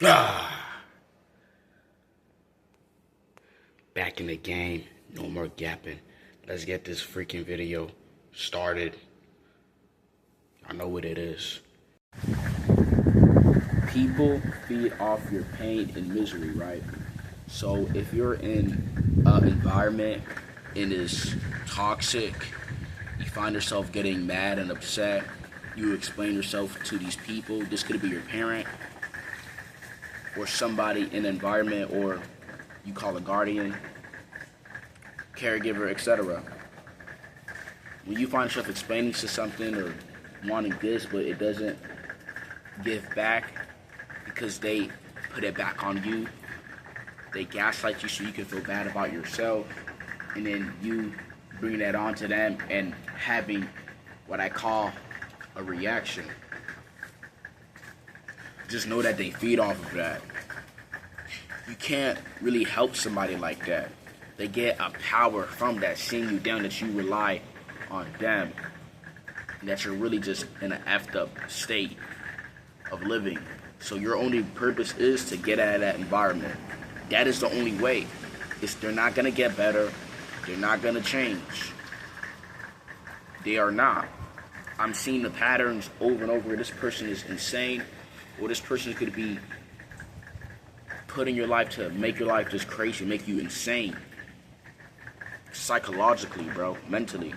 Ah, back in the game. No more gapping. Let's get this freaking video started. I know what it is. People feed off your pain and misery, right? So if you're in an environment and is toxic, you find yourself getting mad and upset, you explain yourself to these people. This could be your parent or somebody in an environment, or you call a guardian, caregiver, etc. When you find yourself explaining to something or wanting this, but it doesn't give back because they put it back on you, they gaslight you so you can feel bad about yourself, and then you bring that on to them and having what I call a reaction. Just know that they feed off of that. You can't really help somebody like that. They get a power from that, seeing you down, that you rely on them, and that you're really just in an effed up state of living. So your only purpose is to get out of that environment. That is the only way. They're not gonna get better. They're not gonna change. They are not. I'm seeing the patterns over and over. This person is insane, or this person could be put in your life to make your life just crazy, make you insane. Psychologically, bro, mentally.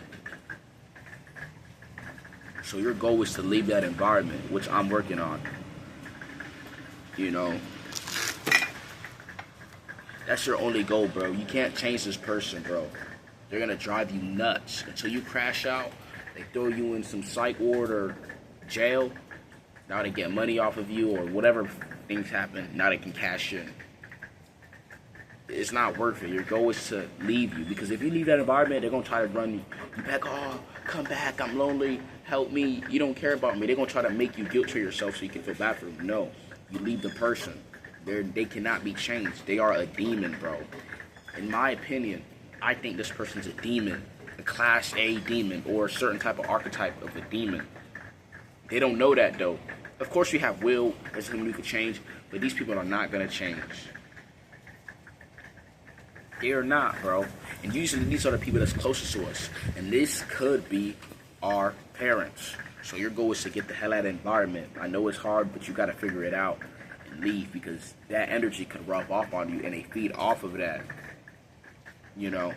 So your goal is to leave that environment, which I'm working on. You know, that's your only goal, bro. You can't change this person, bro. They're gonna drive you nuts until you crash out. They throw you in some psych ward or jail. Now they get money off of you, or whatever things happen. Now they can cash in. It's not worth it. Your goal is to leave you, because if you leave that environment, they're gonna try to run you back. Oh, come back, I'm lonely, help me, you don't care about me. They're gonna try to make you guilt trip yourself so you can feel bad for them. No, you leave the person. They cannot be changed. They are a demon, bro. In my opinion, I think this person's a demon, a class A demon, or a certain type of archetype of a demon. They don't know that, though. Of course, we have will, there's something we could change, but these people are not gonna change. They are not, bro. And usually these are the people that's closest to us. And this could be our parents. So your goal is to get the hell out of the environment. I know it's hard, but you gotta figure it out and leave, because that energy could rub off on you and they feed off of that. You know?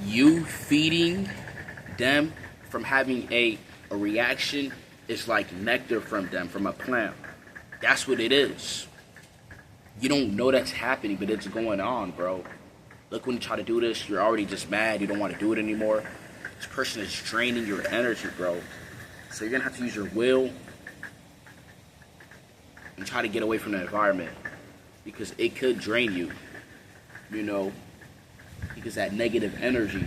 You feeding them from having a reaction is like nectar from them, from a plant. That's what it is. You don't know that's happening, but it's going on, bro. Look, when you try to do this, you're already just mad. You don't want to do it anymore. This person is draining your energy, bro. So you're going to have to use your will and try to get away from the environment, because it could drain you, you know, because that negative energy,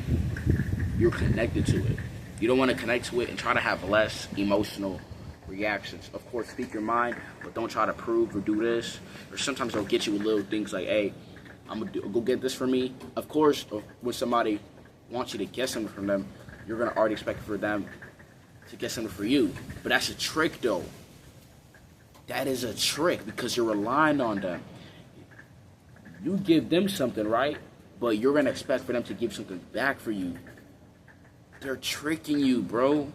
you're connected to it. You don't want to connect to it, and try to have less emotional reactions. Of course, speak your mind, but don't try to prove or do this. Or sometimes they'll get you with little things like, hey, I'm gonna go get this for me. Of course, when somebody wants you to get something from them, you're gonna already expect for them to get something for you. But that's a trick, though. That is a trick, because you're relying on them. You give them something, right? But you're gonna expect for them to give something back for you. They're tricking you, bro.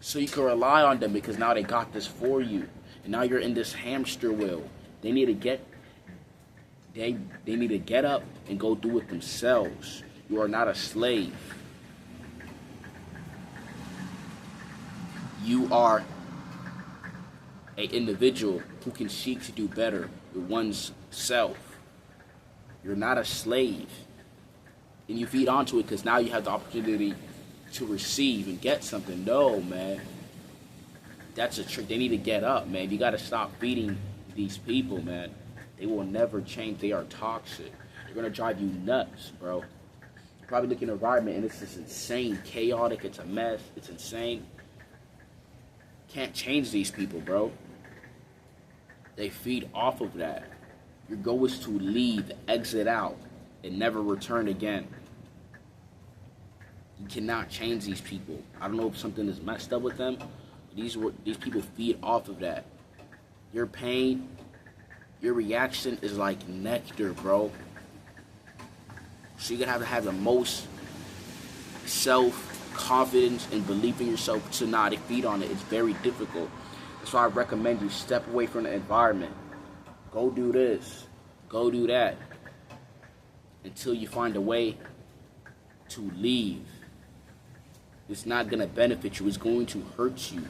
So you can rely on them, because now they got this for you. And now you're in this hamster wheel. They need to get up and go do it themselves. You are not a slave. You are an individual who can seek to do better with one's self. You're not a slave. And you feed onto it because now you have the opportunity to receive and get something. No, man. That's a trick. They need to get up, man. You got to stop feeding these people, man. They will never change. They are toxic. They're going to drive you nuts, bro. You probably look in an environment and it's just insane, chaotic. It's a mess. It's insane. Can't change these people, bro. They feed off of that. Your goal is to leave, exit out, and never return again. You cannot change these people. I don't know if something is messed up with them. These people feed off of that. Your pain, your reaction is like nectar, bro. So you're gonna have to have the most self-confidence and belief in yourself to not feed on it. It's very difficult. That's why I recommend you step away from the environment. Go do this. Go do that. Until you find a way to leave. It's not gonna benefit you. It's going to hurt you.